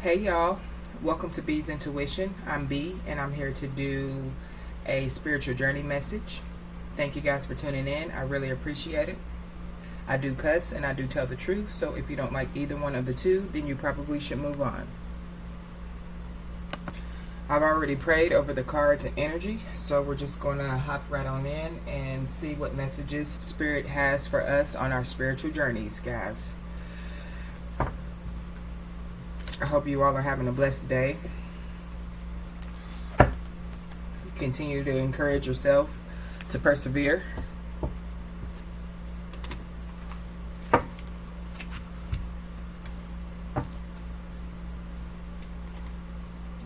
Hey y'all, welcome to B's Intuition. I'm B and I'm here to do a spiritual journey message. Thank you guys for tuning in. I really appreciate it. I do cuss and I do tell the truth, so if you don't like either one of the two, then you probably should move on. I've already prayed over the cards and energy, so we're just going to hop right on in and see what messages Spirit has for us on our spiritual journeys, guys. I hope you all are having a blessed day. Continue to encourage yourself to persevere.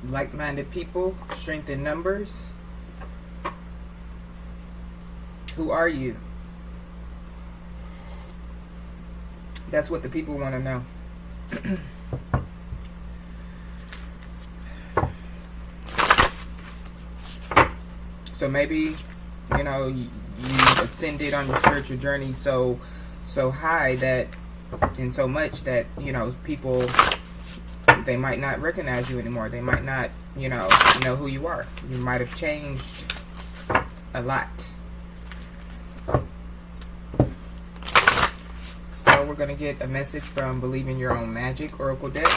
Like-minded people, strength in numbers. Who are you? That's what the people want to know. So maybe, you ascended on your spiritual journey so high that, and so much that, people, they might not recognize you anymore. They might not, know who you are. You might have changed a lot. So we're going to get a message from Believe in Your Own Magic Oracle deck.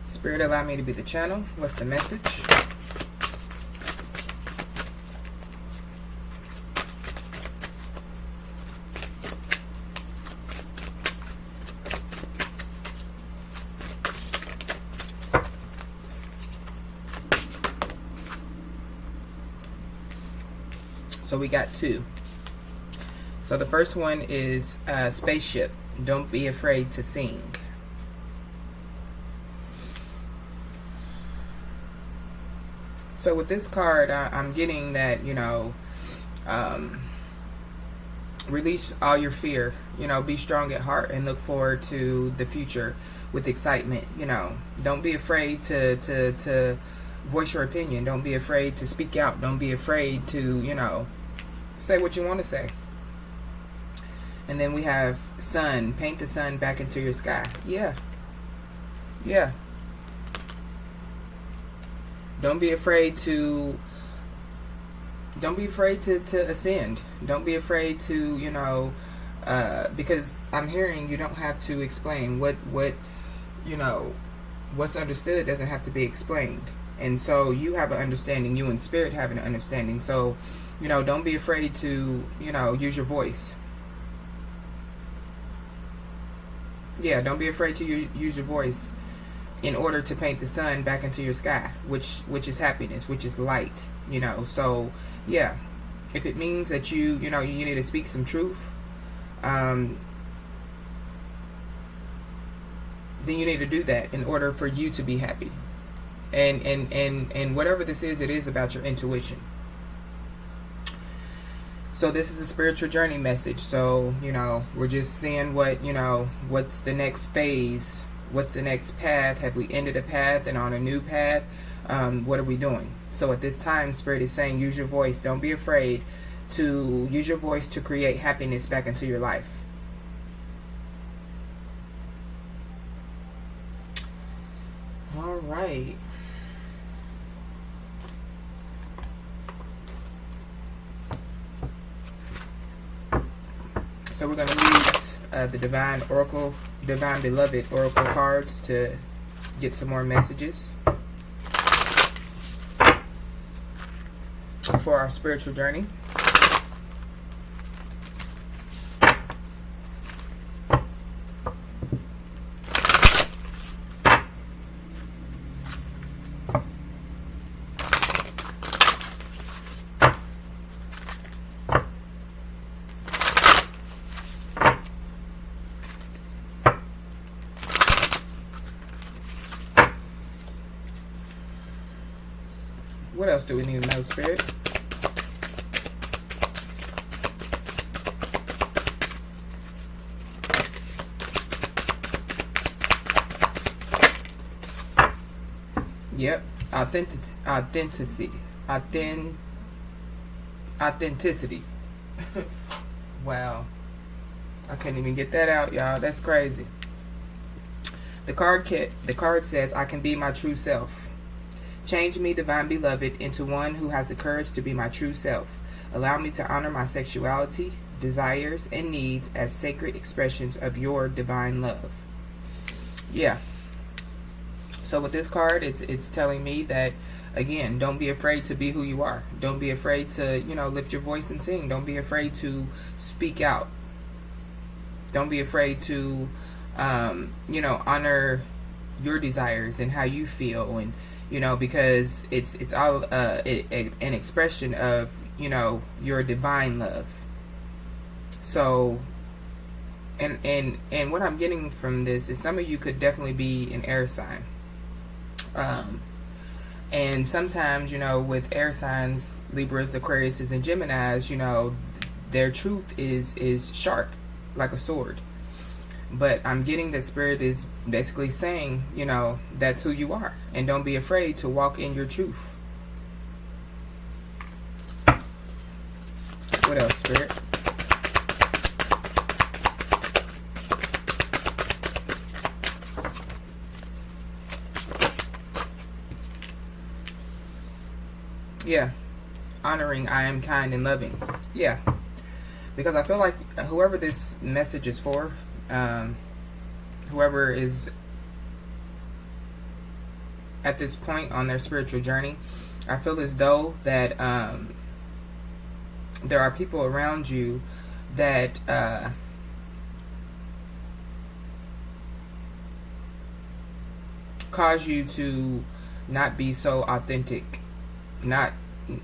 Spirit, allow me to be the channel. What's the message? So we got two. So the first one is spaceship. Don't be afraid to sing. So with this card, I'm getting that, release all your fear, be strong at heart and look forward to the future with excitement. Don't be afraid to voice your opinion. Don't be afraid to speak out. Don't be afraid to, say what you want to say. And then we have sun. Paint the sun back into your sky. Yeah. Don't be afraid to ascend. Don't be afraid to, because I'm hearing you don't have to explain what's understood doesn't have to be explained. And so you have an understanding, you and Spirit have an understanding. So, don't be afraid to, use your voice. Yeah, don't be afraid to use your voice in order to paint the sun back into your sky, which is happiness, which is light, So, yeah, if it means that you need to speak some truth, then you need to do that in order for you to be happy. And whatever this is, it is about your intuition. So this is a spiritual journey message. So, we're just seeing what's the next phase. What's the next path? Have we ended a path and on a new path? What are we doing? So at this time, Spirit is saying, use your voice. Don't be afraid to use your voice to create happiness back into your life. All right. So we're going to use the Divine Beloved Oracle cards to get some more messages for our spiritual journey. What else do we need to know, Spirit? Yep. Authenticity. Authenticity. Authenticity. Wow. I couldn't even get that out, y'all. That's crazy. The card says, I can be my true self. Change me, divine beloved, into one who has the courage to be my true self. Allow me to honor my sexuality, desires, and needs as sacred expressions of your divine love. Yeah. So with this card, it's telling me that, again, don't be afraid to be who you are. Don't be afraid to, lift your voice and sing. Don't be afraid to speak out. Don't be afraid to, honor your desires and how you feel, and because it's all an expression of your divine love. So, and what I'm getting from this is some of you could definitely be an air sign. And sometimes, with air signs, Libras, Aquariuses, and Geminis, their truth is sharp, like a sword. But I'm getting that Spirit is basically saying, that's who you are. And don't be afraid to walk in your truth. What else, Spirit? Yeah. Honoring, I am kind and loving. Yeah. Because I feel like whoever this message is for, whoever is at this point on their spiritual journey, I feel as though that there are people around you that cause you to not be so authentic.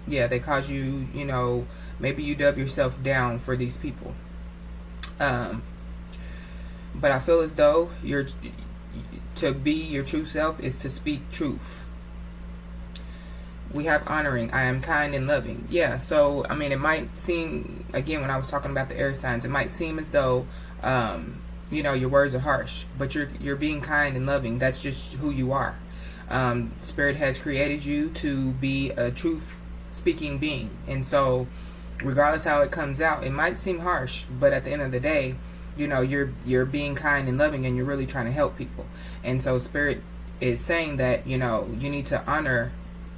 They cause you, maybe you dub yourself down for these people. But I feel as though to be your true self is to speak truth. We have honoring. I am kind and loving. Yeah, so, it might seem, again, when I was talking about the air signs, it might seem as though, your words are harsh, but you're being kind and loving. That's just who you are. Spirit has created you to be a truth-speaking being. And so, regardless how it comes out, it might seem harsh, but at the end of the day, you're being kind and loving, and you're really trying to help people. And so Spirit is saying that, you need to honor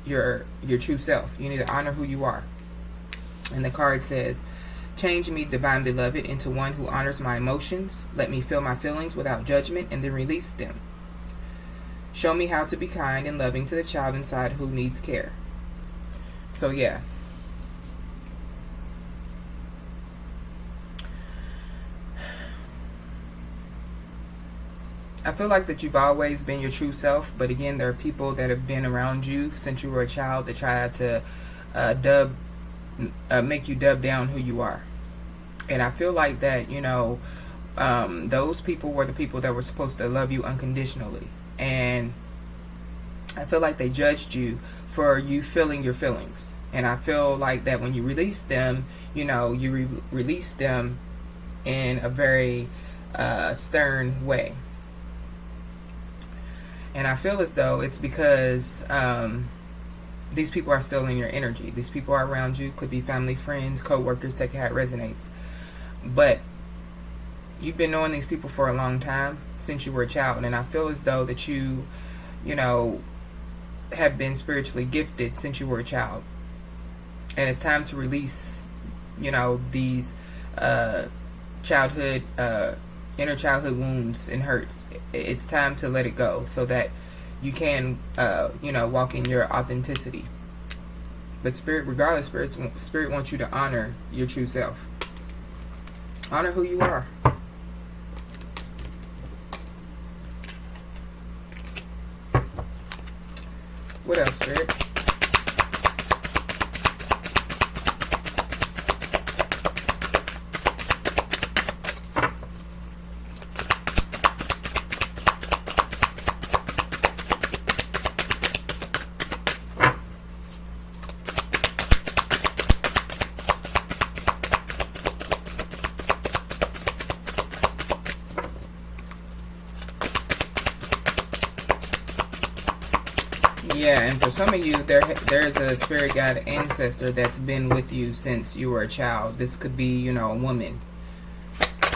your true self. You need to honor who you are. And the card says, change me, divine beloved, into one who honors my emotions. Let me feel my feelings without judgment and then release them. Show me how to be kind and loving to the child inside who needs care. So yeah. I feel like that you've always been your true self, but again, there are people that have been around you since you were a child that try to make you dub down who you are. And I feel like that, those people were the people that were supposed to love you unconditionally. And I feel like they judged you for you feeling your feelings. And I feel like that when you release them, you release them in a very stern way. And I feel as though it's because these people are still in your energy. These people are around you. Could be family, friends, co-workers. Take it how it resonates. But you've been knowing these people for a long time, since you were a child. And I feel as though that you have been spiritually gifted since you were a child. And it's time to release, these childhood inner childhood wounds and hurts. It's time to let it go so that you can, walk in your authenticity. But Spirit wants you to honor your true self. Honor who you are. What else, Spirit? Yeah, and for some of you, there's a spirit guide ancestor that's been with you since you were a child. This could be, you know, a woman.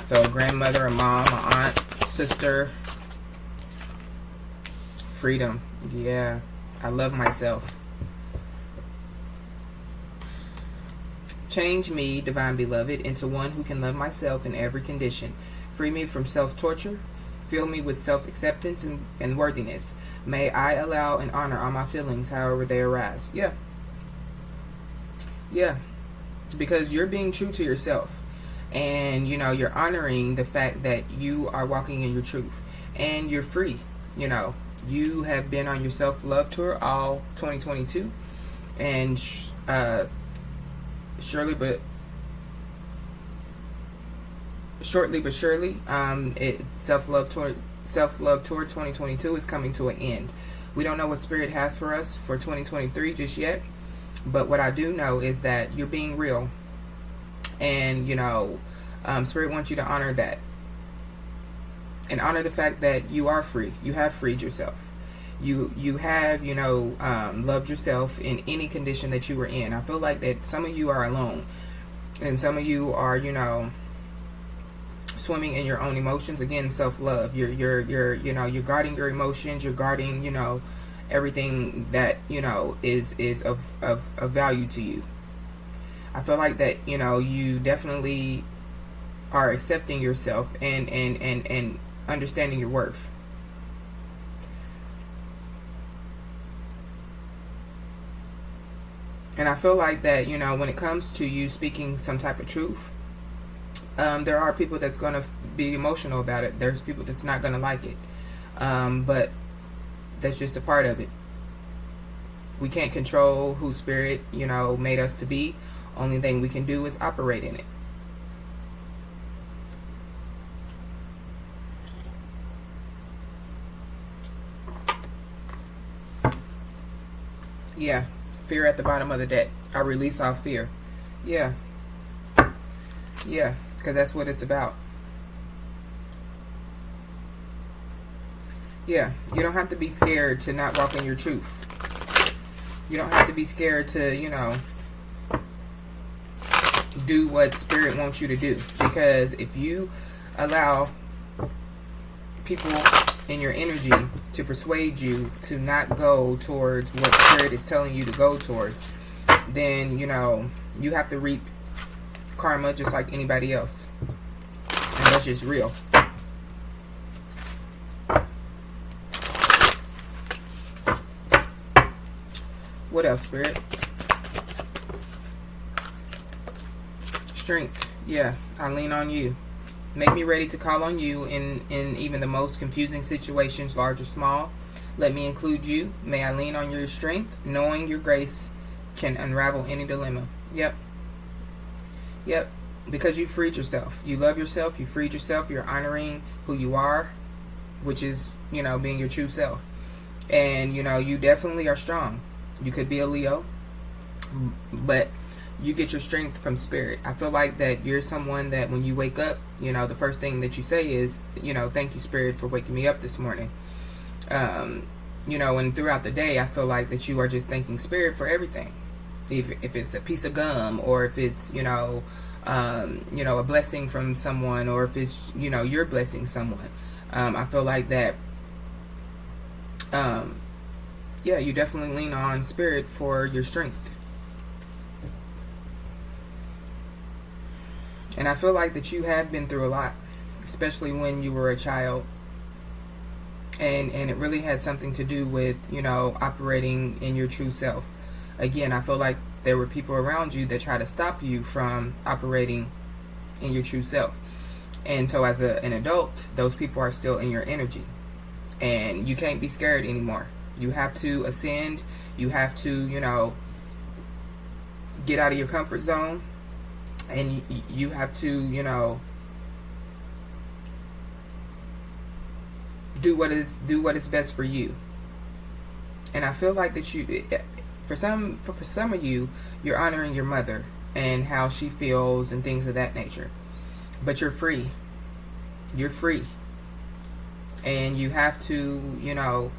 So a grandmother, a mom, a aunt, sister. Freedom. Yeah. I love myself. Change me, divine beloved, into one who can love myself in every condition. Free me from self-torture. Fill me with self-acceptance and worthiness. May I allow and honor all my feelings, however they arise. Yeah. Yeah. Because you're being true to yourself. And, you know, you're honoring the fact that you are walking in your truth. And you're free. You know, you have been on your self-love tour all 2022. And shortly but surely, self-love tour 2022 is coming to an end. We don't know what Spirit has for us for 2023 just yet, but what I do know is that you're being real, and you know, Spirit wants you to honor that, and honor the fact that you are free. You have freed yourself. You have, you know, loved yourself in any condition that you were in. I feel like that some of you are alone, and some of you are, you know, swimming in your own emotions. Again, self-love. You're you know, you're guarding your emotions. You're guarding, you know, everything that, you know, is of value to you. I feel like that, you know, you definitely are accepting yourself and understanding your worth. And I feel like that, you know, when it comes to you speaking some type of truth, there are people that's going to be emotional about it. There's people that's not going to like it. But that's just a part of it. We can't control who Spirit, you know, made us to be. Only thing we can do is operate in it. Yeah. Fear at the bottom of the deck. I release all fear. Yeah. Yeah. Because that's what it's about. Yeah. You don't have to be scared to not walk in your truth. You don't have to be scared to, you know, do what Spirit wants you to do. Because if you allow people in your energy to persuade you to not go towards what Spirit is telling you to go towards, then, you know, you have to reap karma just like anybody else. And that's just real. What else, Spirit? Strength. Yeah, I lean on you. Make me ready to call on you in even the most confusing situations, large or small. Let me include you. May I lean on your strength, knowing your grace can unravel any dilemma. Yep. Yep. Because you freed yourself. You love yourself. You freed yourself. You're honoring who you are, which is, you know, being your true self. And, you know, you definitely are strong. You could be a Leo, but you get your strength from Spirit. I feel like that you're someone that when you wake up, you know, the first thing that you say is, you know, thank you, Spirit, for waking me up this morning. You know, and throughout the day, I feel like that you are just thanking Spirit for everything. If it's a piece of gum, or if it's, you know, a blessing from someone, or if it's, you know, you're blessing someone. I feel like that, yeah, you definitely lean on Spirit for your strength. And I feel like that you have been through a lot, especially when you were a child. And it really had something to do with, you know, operating in your true self. Again, I feel like there were people around you that try to stop you from operating in your true self. And so as an adult, those people are still in your energy. And you can't be scared anymore. You have to ascend. You have to, you know, get out of your comfort zone. And you have to, you know, do what is best for you. And I feel like that you, for some of you, you're honoring your mother and how she feels and things of that nature. But you're free. You're free. And you have to, you know,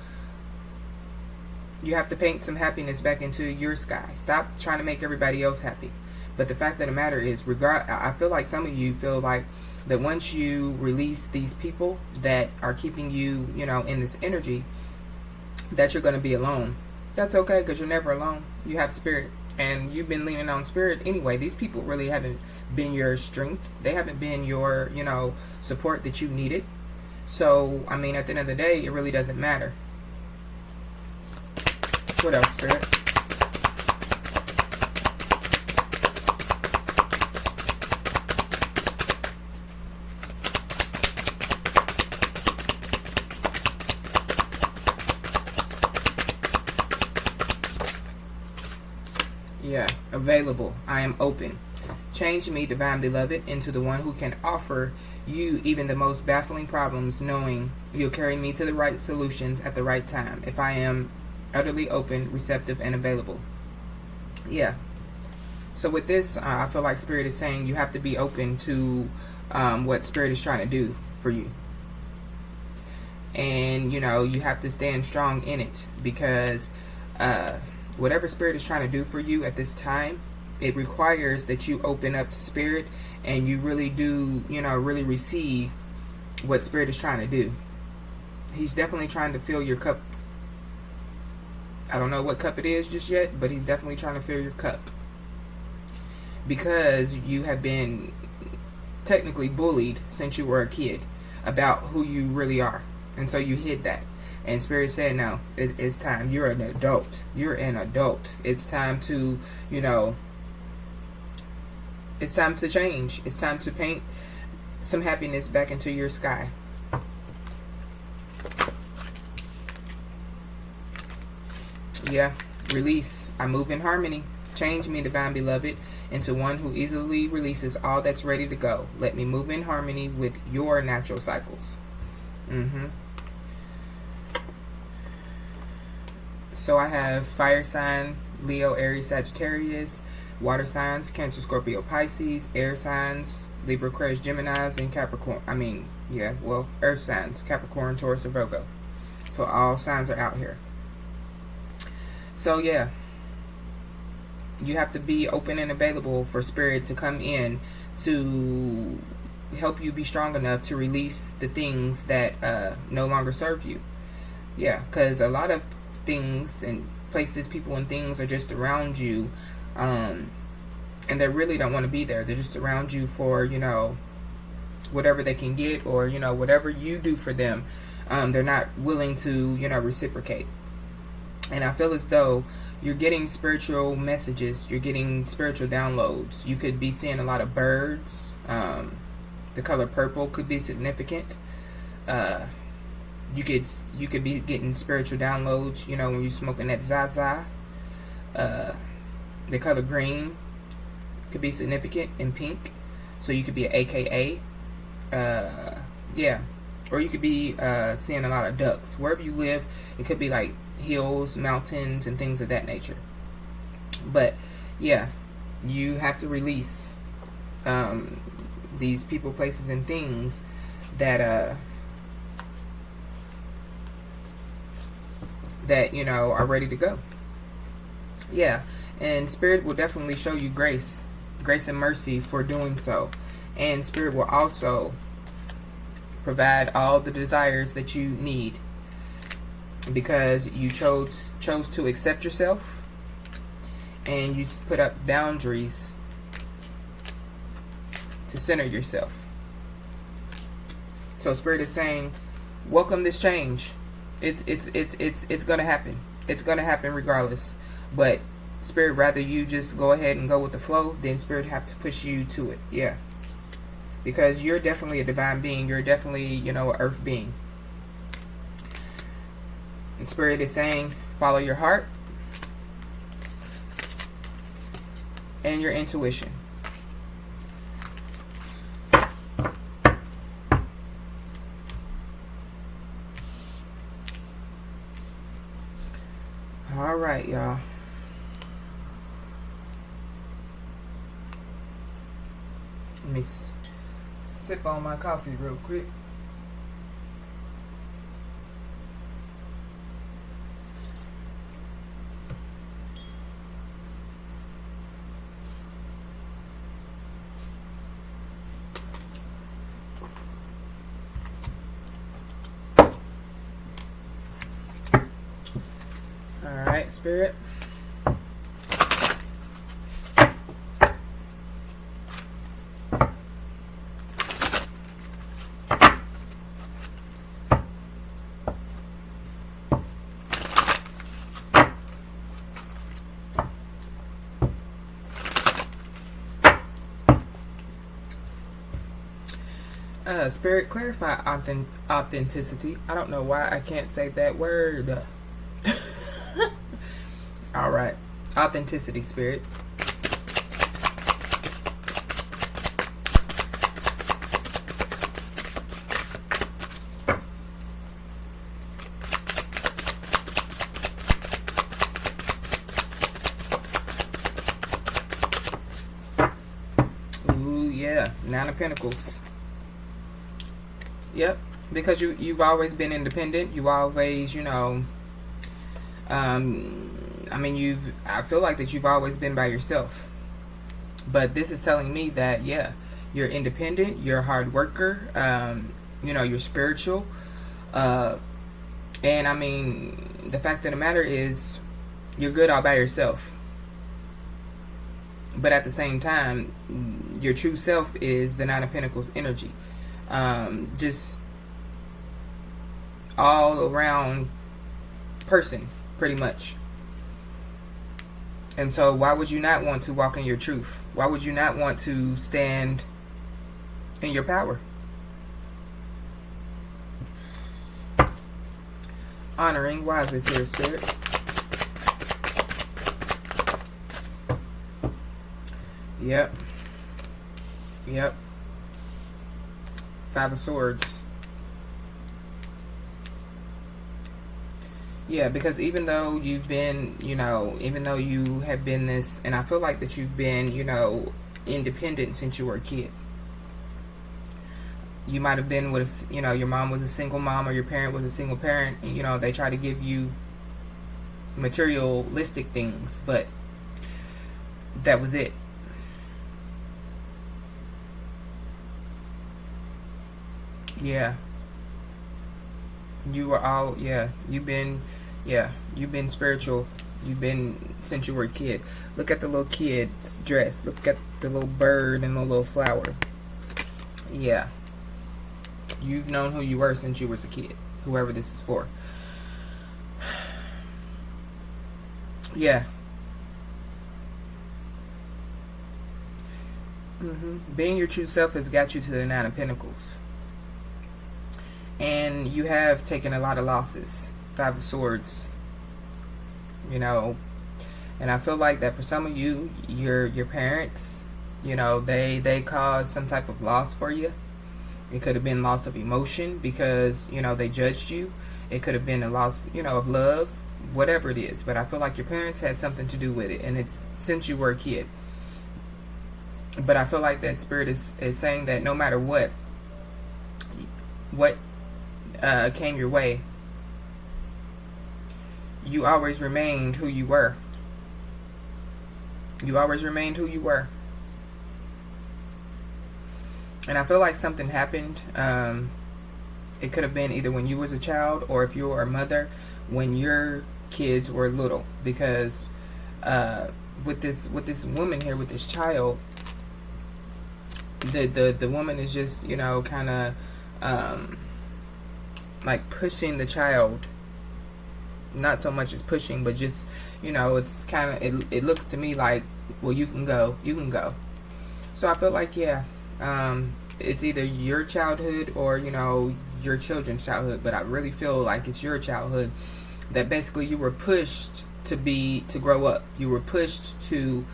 You have to paint some happiness back into your sky. Stop trying to make everybody else happy. But the fact of the matter is, I feel like some of you feel like that once you release these people that are keeping you, in this energy, that you're going to be alone. That's okay, because you're never alone. You have spirit, and you've been leaning on spirit anyway. These people really haven't been your strength. They haven't been your, support that you needed. So, I mean, at the end of the day, it really doesn't matter. What else, spirit? Yeah, available. I am open. Change me, divine beloved, into the one who can offer you even the most baffling problems, knowing you'll carry me to the right solutions at the right time if I am utterly open, receptive, and available. Yeah. So with this, I feel like Spirit is saying you have to be open to what Spirit is trying to do for you. And, you have to stand strong in it, because whatever Spirit is trying to do for you at this time, it requires that you open up to Spirit and you really do, really receive what Spirit is trying to do. He's definitely trying to fill your cup. I don't know what cup it is just yet, but he's definitely trying to fill your cup. Because you have been technically bullied since you were a kid about who you really are. And so you hid that. And Spirit said, no, it's time. You're an adult. You're an adult. It's time to, it's time to change. It's time to paint some happiness back into your sky. Yeah, release. I move in harmony. Change me, divine beloved, into one who easily releases all that's ready to go. Let me move in harmony with your natural cycles. So I have fire sign, Leo, Aries, Sagittarius, water signs, Cancer, Scorpio, Pisces, air signs, Libra, Aquarius, Geminis, and Capricorn. Earth signs, Capricorn, Taurus, and Virgo. So all signs are out here. So yeah, you have to be open and available for Spirit to come in to help you be strong enough to release the things that no longer serve you. Yeah, because a lot of things and places, people and things are just around you, and they really don't want to be there. They're just around you for, whatever they can get, or, whatever you do for them. They're not willing to, reciprocate. And I feel as though you're getting spiritual messages. You're getting spiritual downloads. You could be seeing a lot of birds. The color purple could be significant. You could be getting spiritual downloads, when you're smoking that Zaza. The color green could be significant, in pink. So you could be an AKA. Yeah. Or you could be seeing a lot of ducks. Wherever you live, it could be like hills, mountains, and things of that nature. But yeah, you have to release these people, places, and things that are ready to go. Yeah, and Spirit will definitely show you grace and mercy for doing so. And Spirit will also provide all the desires that you need, because you chose to accept yourself, and you put up boundaries to center yourself. So Spirit is saying, welcome this change. It's gonna happen. It's gonna happen regardless. But Spirit, rather you just go ahead and go with the flow, then Spirit have to push you to it. Yeah. Because you're definitely a divine being. You're definitely, an earth being. And Spirit is saying, follow your heart and your intuition. All right, y'all. Let me sip on my coffee real quick. right, Spirit. Spirit, clarify authenticity. I don't know why I can't say that word. All right. Authenticity, Spirit. Ooh, yeah. Nine of Pentacles. Yep, because you've always been independent. You always, I feel like that you've always been by yourself. But this is telling me that, yeah, you're independent, you're a hard worker, you're spiritual. And the fact of the matter is, you're good all by yourself. But at the same time, your true self is the Nine of Pentacles energy. Just all around person, pretty much. And so why would you not want to walk in your truth? Why would you not want to stand in your power? Honoring, why is this here, Spirit? Yep. Five of Swords. Yeah, because even though you've been, even though you have been this, and I feel like that you've been, independent since you were a kid. You might have been with, your mom was a single mom or your parent was a single parent, and, they try to give you materialistic things, but that was it. Yeah. You were all, you've been spiritual. You've been since you were a kid. Look at the little kid's dress. Look at the little bird and the little flower. Yeah. You've known who you were since you was a kid. Whoever this is for. Yeah. Being your true self has got you to the Nine of Pentacles. And you have taken a lot of losses. Five of Swords. And I feel like that for some of you, your parents, they caused some type of loss for you. It could have been loss of emotion because, they judged you. It could have been a loss, of love, whatever it is. But I feel like your parents had something to do with it. And it's since you were a kid. But I feel like that Spirit is saying that no matter what came your way, you always remained who you were. You always remained who you were. And I feel like something happened. It could have been either when you was a child or if you were a mother when your kids were little. Because with this woman here, with this child, the woman is just, kind of like pushing the child. Not so much as pushing, but just, it's kind of, it looks to me like, well, you can go. So I feel like, it's either your childhood or, your children's childhood, but I really feel like it's your childhood that basically you were pushed to grow up. You were pushed to,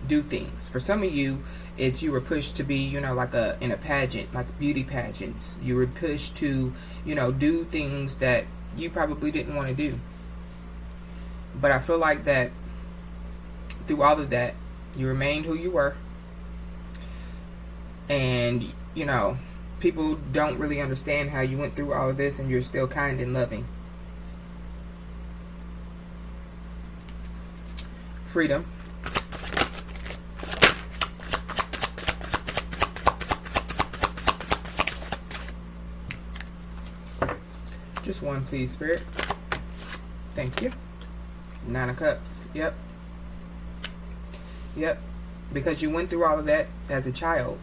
do things. For some of you, you were pushed to be, like in a pageant, like beauty pageants. You were pushed to, do things that you probably didn't want to do. But I feel like that through all of that, you remained who you were. And, people don't really understand how you went through all of this and you're still kind and loving. Freedom. Just one, please, Spirit. Thank you. Nine of Cups. Yep. Yep. Because you went through all of that as a child.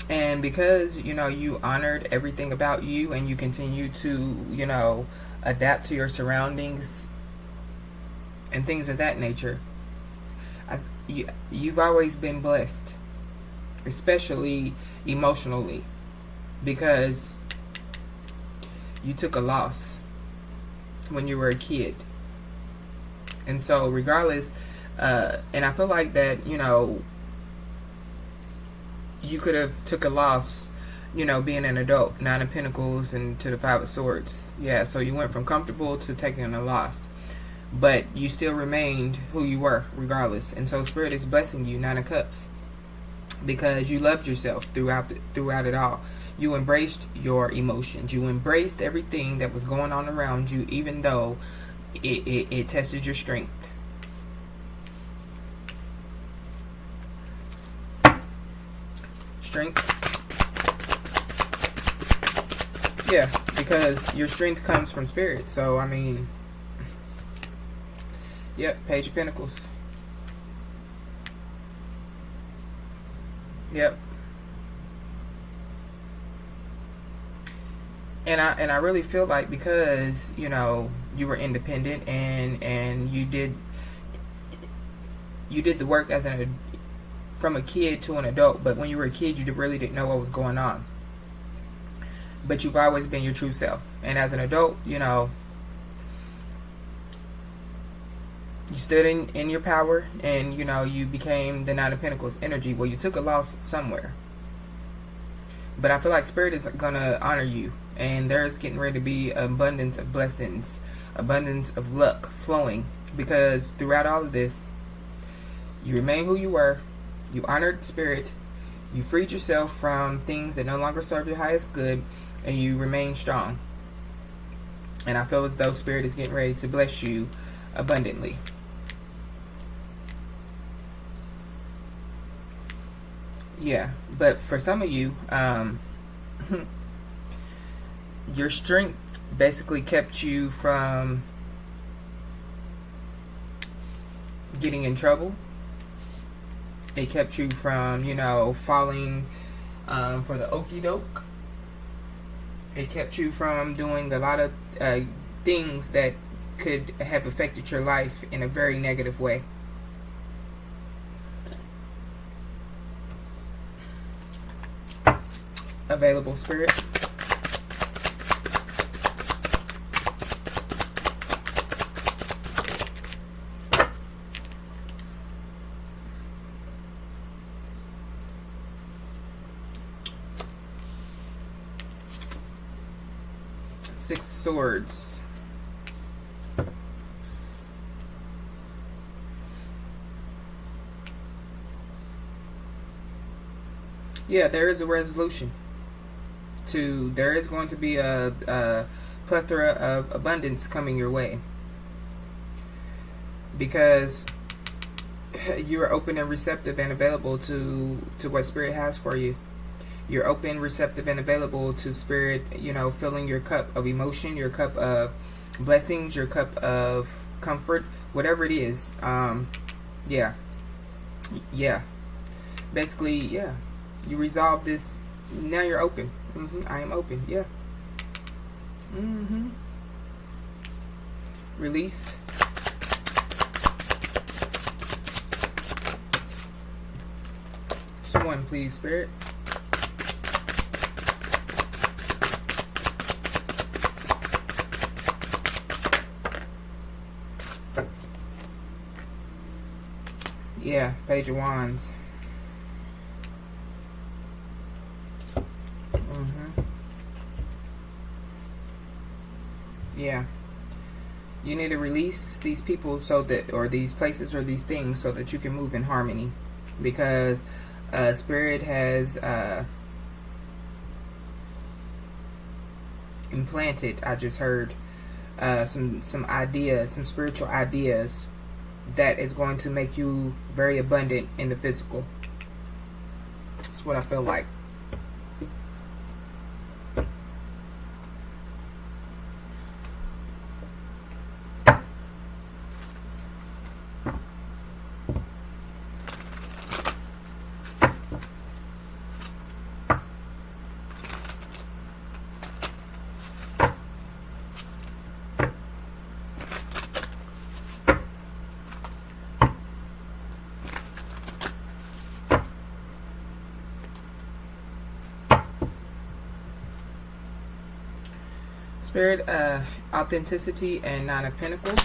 And because, you honored everything about you and you continue to, adapt to your surroundings and things of that nature, you've always been blessed, especially emotionally, because you took a loss when you were a kid. And so regardless, and I feel like that, you could have took a loss, being an adult. Nine of Pentacles and to the Five of Swords. Yeah, so you went from comfortable to taking a loss. But you still remained who you were, regardless. And so Spirit is blessing you, Nine of Cups, because you loved yourself throughout it all. You embraced your emotions. You embraced everything that was going on around you, even though it tested your strength. Strength. Yeah, because your strength comes from Spirit. So, I mean, yep, Page of Pentacles. Yep. And I really feel like because, you were independent and you did the work as from a kid to an adult, but when you were a kid you really didn't know what was going on. But you've always been your true self. And as an adult, you stood in your power, and you became the Nine of Pentacles energy. Well, you took a loss somewhere. But I feel like Spirit is gonna honor you, and there's getting ready to be abundance of blessings, abundance of luck flowing, because throughout all of this, you remain who you were, you honored Spirit, you freed yourself from things that no longer serve your highest good, and you remain strong. And I feel as though Spirit is getting ready to bless you abundantly. Yeah, but for some of you, your strength basically kept you from getting in trouble. It kept you from, falling for the okie doke. It kept you from doing a lot of things that could have affected your life in a very negative way. Available, Spirit. Six of Swords. Yeah, there is a resolution. There is going to be a plethora of abundance coming your way, because you're open and receptive and available to what Spirit has for you. You're open, receptive, and available to Spirit, filling your cup of emotion, your cup of blessings, your cup of comfort, whatever it is. Yeah. Basically, yeah. You resolve this. Now you're open. I am open. Yeah. Release. One, please, Spirit. Yeah, Page of Wands. Yeah. You need to release these people or these places or these things so that you can move in harmony. Because Spirit has implanted, I just heard, some ideas, some spiritual ideas that is going to make you very abundant in the physical. That's what I feel like. Spirit, authenticity, and Nine of Pentacles.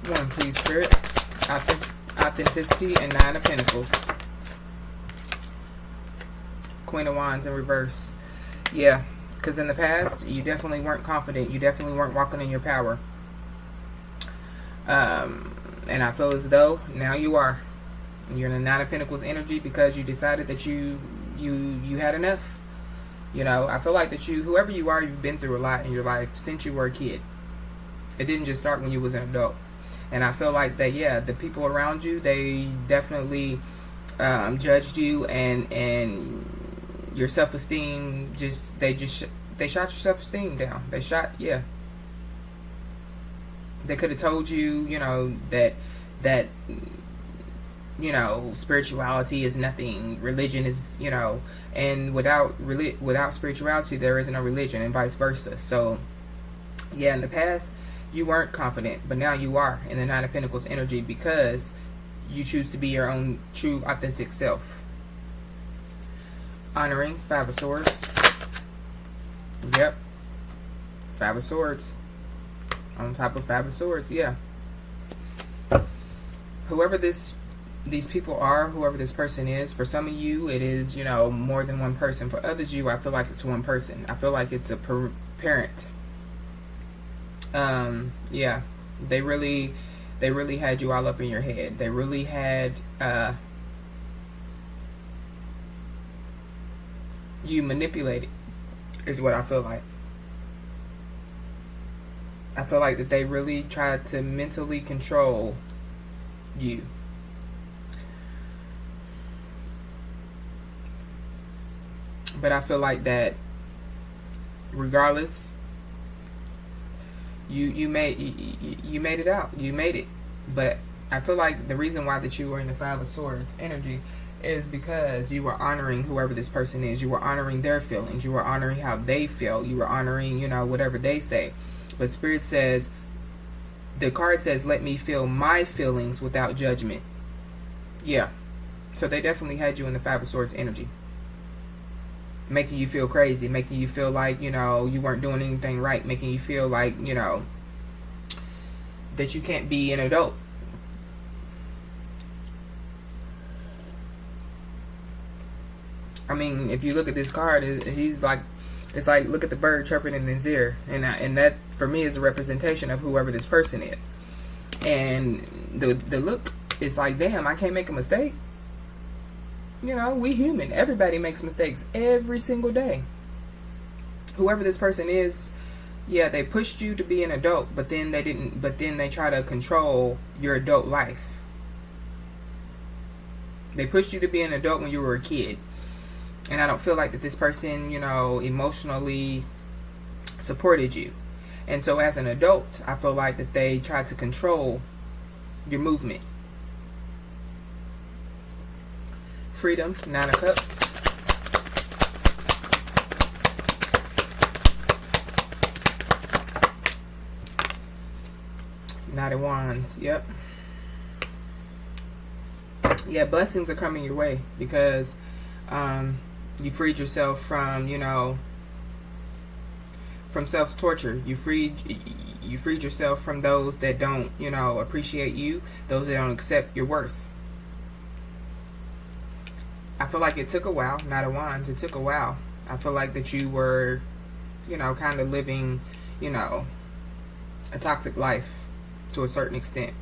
One, please, Spirit. Authenticity and Nine of Pentacles. Queen of Wands in reverse. Yeah. Because in the past, you definitely weren't confident. You definitely weren't walking in your power. And I feel as though now you are. You're in the Nine of Pentacles energy because you decided that you had enough. You know, I feel like that whoever you are, you've been through a lot in your life since you were a kid. It didn't just start when you was an adult. And I feel like that, yeah, the people around you, they definitely judged you, and your self-esteem they shot your self-esteem down. They could have told you, you know, that you know, spirituality is nothing, religion is, you know, and without spirituality there isn't a religion, and vice versa. So yeah, in the past you weren't confident, but now you are in the Nine of Pentacles energy because you choose to be your own true authentic self. Honoring, Five of Swords. Yep. Five of Swords. On top of Five of Swords, yeah. Whoever these people are, whoever this person is, for some of you, it is, you know, more than one person. For others of you, I feel like it's one person. I feel like it's a parent. Yeah. They really had you all up in your head. They really had, you manipulated, is what I feel like. I feel like that they really tried to mentally control you. But I feel like that regardless, you made it out. You made it. But I feel like the reason why that you were in the Five of Swords energy is because you were honoring whoever this person is. You were honoring their feelings. You were honoring how they feel. You were honoring, you know, whatever they say. But Spirit says, the card says, let me feel my feelings without judgment. Yeah. So they definitely had you in the Five of Swords energy. Making you feel crazy. Making you feel like, you know, you weren't doing anything right. Making you feel like, you know, that you can't be an adult. I mean, if you look at this card, he's like, it's like, look at the bird chirping in his ear. And that, for me, is a representation of whoever this person is. And the look is like, damn, I can't make a mistake. You know, we human. Everybody makes mistakes every single day. Whoever this person is, yeah, they pushed you to be an adult, but then they didn't. But then they try to control your adult life. They pushed you to be an adult when you were a kid. And I don't feel like that this person, you know, emotionally supported you. And so as an adult, I feel like that they tried to control your movement. Freedom, Nine of Cups. Knight of Wands, yep. Yeah, blessings are coming your way because you freed yourself from, you know, from self-torture. You freed yourself from those that don't, you know, appreciate you, those that don't accept your worth. I feel like it took a while, Knight of Wands, it took a while. I feel like that you were, you know, kind of living, you know, a toxic life to a certain extent.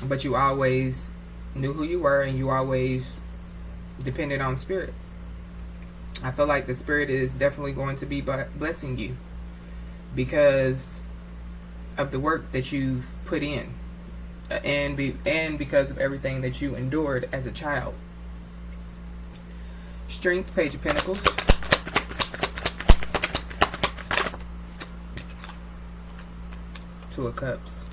But you always knew who you were, and you always depended on Spirit. I feel like the Spirit is definitely going to be blessing you because of the work that you've put in, and because of everything that you endured as a child. Strength, Page of Pentacles. Two of Cups.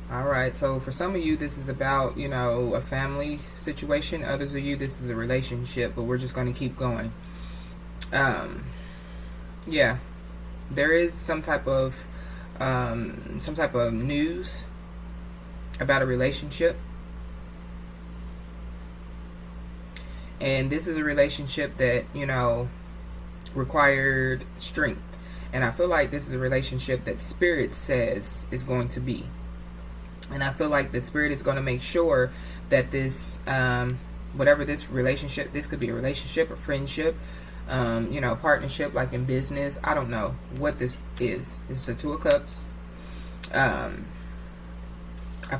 Alright, so for some of you, this is about, a family situation. Others of you, this is a relationship, but we're just going to keep going. Yeah, there is some type of news about a relationship. And this is a relationship that, required strength. And I feel like this is a relationship that Spirit says is going to be. And I feel like the Spirit is going to make sure that this, whatever this relationship, this could be a relationship, a friendship, partnership, like in business. I don't know what this is. This is a Two of Cups. I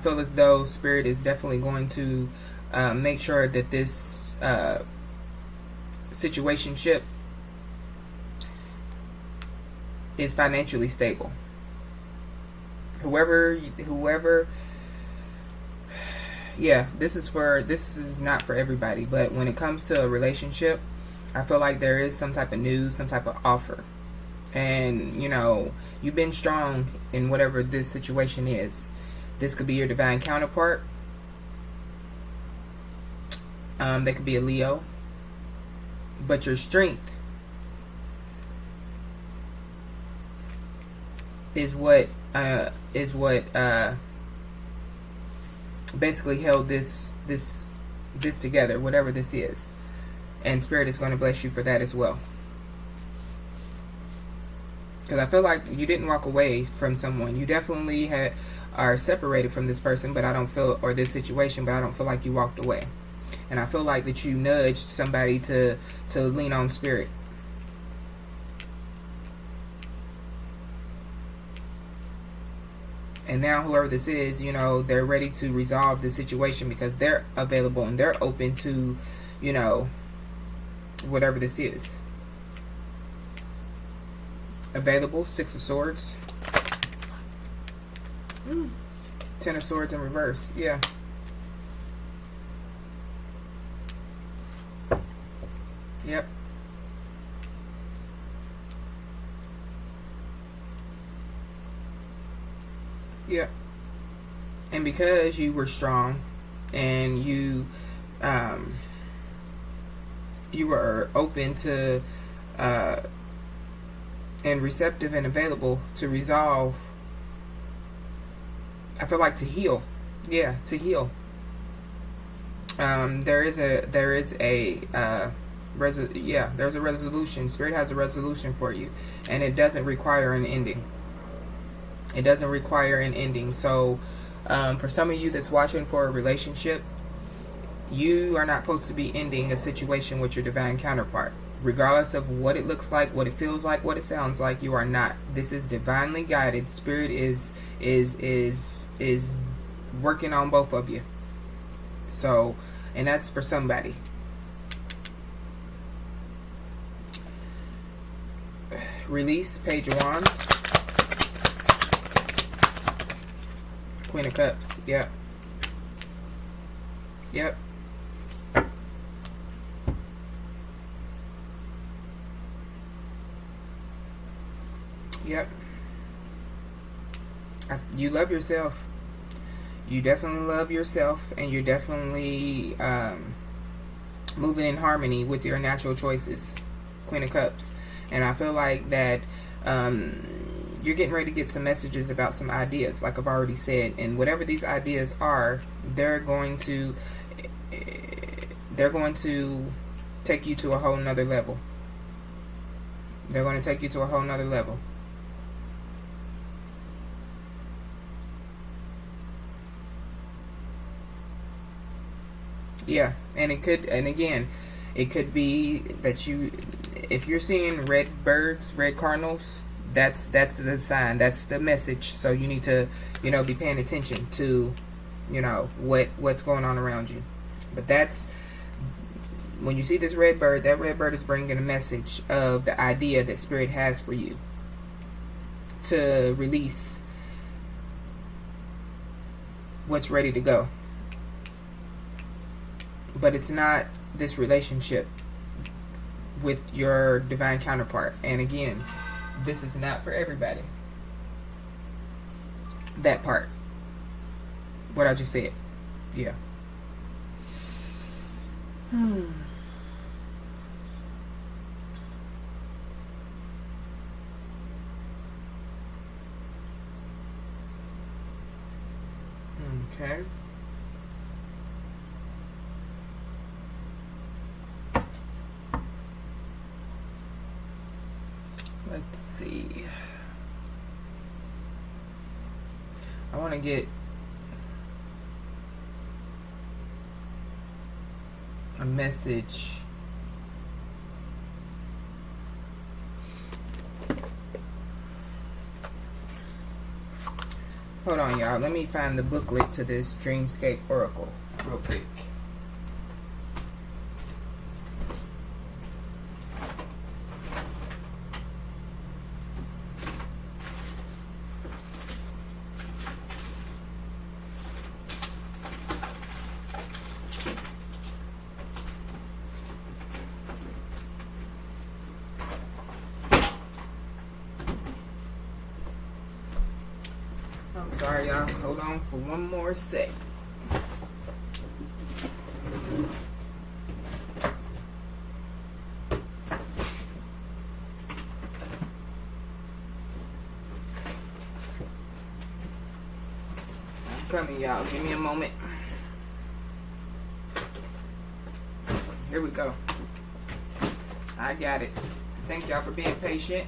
feel as though Spirit is definitely going to make sure that this situationship is financially stable. Whoever, yeah, this is not for everybody, but when it comes to a relationship, I feel like there is some type of news, some type of offer. And, you've been strong in whatever this situation is. This could be your divine counterpart. They could be a Leo. But your strength is what basically held this together, whatever this is. And Spirit is going to bless you for that as well. Because I feel like you didn't walk away from someone. You definitely are separated from this person, but I don't feel, or this situation, but I don't feel like you walked away. And I feel like that you nudged somebody to lean on Spirit. And now whoever this is, they're ready to resolve the situation because they're available and they're open to, whatever this is. Available, Six of Swords. Ten of Swords in reverse, yeah. Yep. Yep. And because you were strong and you were open to and receptive and available to resolve, I feel like to heal. Yeah, to heal. There's a resolution. Spirit has a resolution for you, and it doesn't require an ending. It doesn't require an ending. So for some of you that's watching for a relationship, you are not supposed to be ending a situation with your divine counterpart. Regardless of what it looks like, what it feels like, what it sounds like, you are not. This is divinely guided. Spirit is working on both of you. So, and that's for somebody. Release, Page of Wands. Queen of Cups. Yep. Yep. Yep. You love yourself. You definitely love yourself, and you're definitely moving in harmony with your natural choices. Queen of Cups. And I feel like that you're getting ready to get some messages about some ideas, like I've already said. And whatever these ideas are, they're going to take you to a whole nother level. They're going to take you to a whole nother level. Yeah, and it could, and again, it could be that if you're seeing red birds, red cardinals, that's the sign. That's the message. So you need to, you know, be paying attention to, you know, what's going on around you. But that's when you see this red bird. That red bird is bringing a message of the idea that Spirit has for you to release what's ready to go. But it's not this relationship with your divine counterpart. And again, this is not for everybody. That part. What I just said. Yeah. Okay. Let's see. I want to get a message. Hold on, y'all. Let me find the booklet to this Dreamscape Oracle real quick. I'm sorry, y'all. Hold on for one more sec. I'm coming, y'all. Give me a moment. Here we go. I got it. Thank y'all for being patient.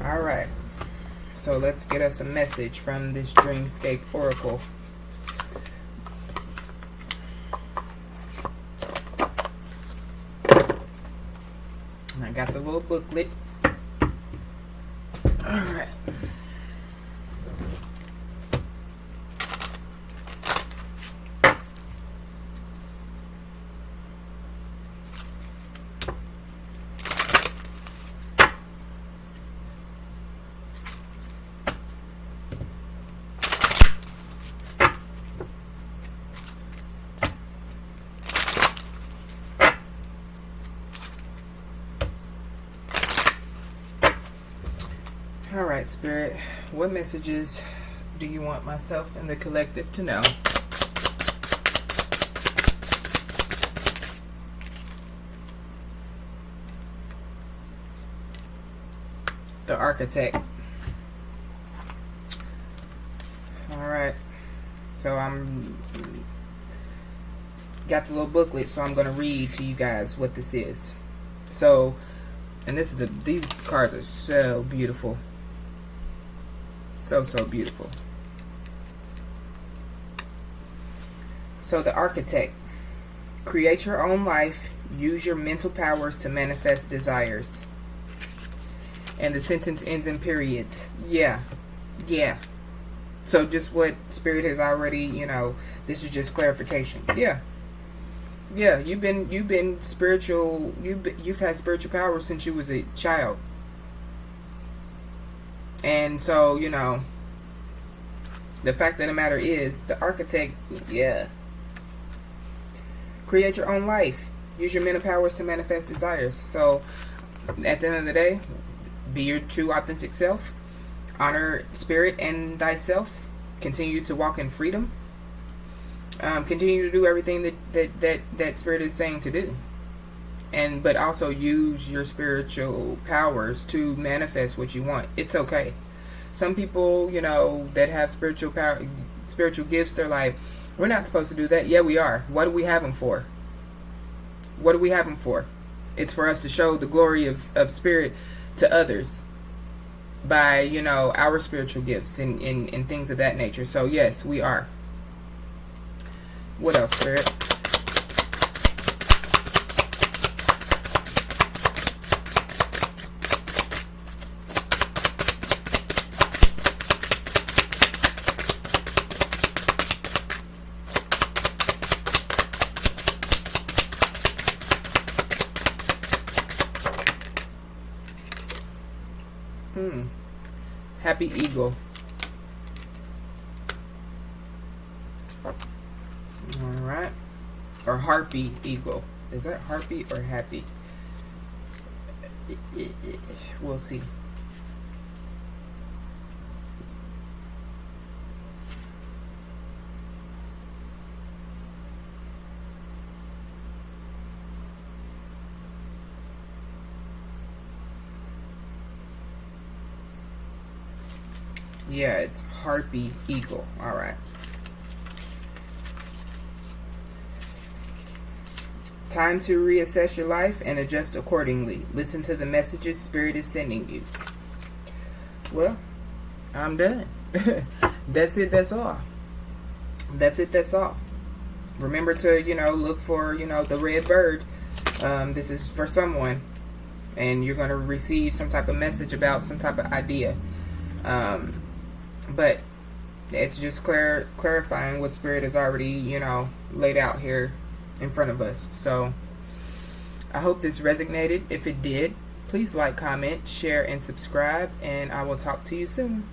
Alright, so let's get us a message from this Dreamscape Oracle. I got the little booklet. Alright. Alright, Spirit, what messages do you want myself and the collective to know? The Architect. Alright, so I'm got the little booklet, so I'm going to read to you guys what this is. So, and this is these cards are so beautiful. So beautiful. So the Architect. Create your own life. Use your mental powers to manifest desires. And the sentence ends in periods. Yeah. So just what Spirit has already, you know, this is just clarification. Yeah, you've been spiritual. You've had spiritual power since you was a child. And so, you know, the fact of the matter is, the Architect, yeah. Create your own life. Use your mental powers to manifest desires. So, at the end of the day, be your true authentic self. Honor Spirit and thyself. Continue to walk in freedom. Continue to do everything that Spirit is saying to do. But also use your spiritual powers to manifest what you want. It's okay. Some people, you know, that have spiritual power, spiritual gifts, they're like, we're not supposed to do that. Yeah, we are. What do we have them for? What do we have them for? It's for us to show the glory of Spirit to others by, you know, our spiritual gifts and things of that nature. So yes, we are. What else, Spirit? Happy Eagle. Alright. Or Harpy Eagle. Is that Harpy or Happy? We'll see. Yeah, it's Harpy Eagle. Alright. Time to reassess your life and adjust accordingly. Listen to the messages Spirit is sending you. Well, I'm done. That's it. That's all. That's it. That's all. Remember to, look for, the red bird. This is for someone. And you're going to receive some type of message about some type of idea. But it's just clarifying what Spirit has already, laid out here in front of us. So I hope this resonated. If it did, please like, comment, share, and subscribe, and I will talk to you soon.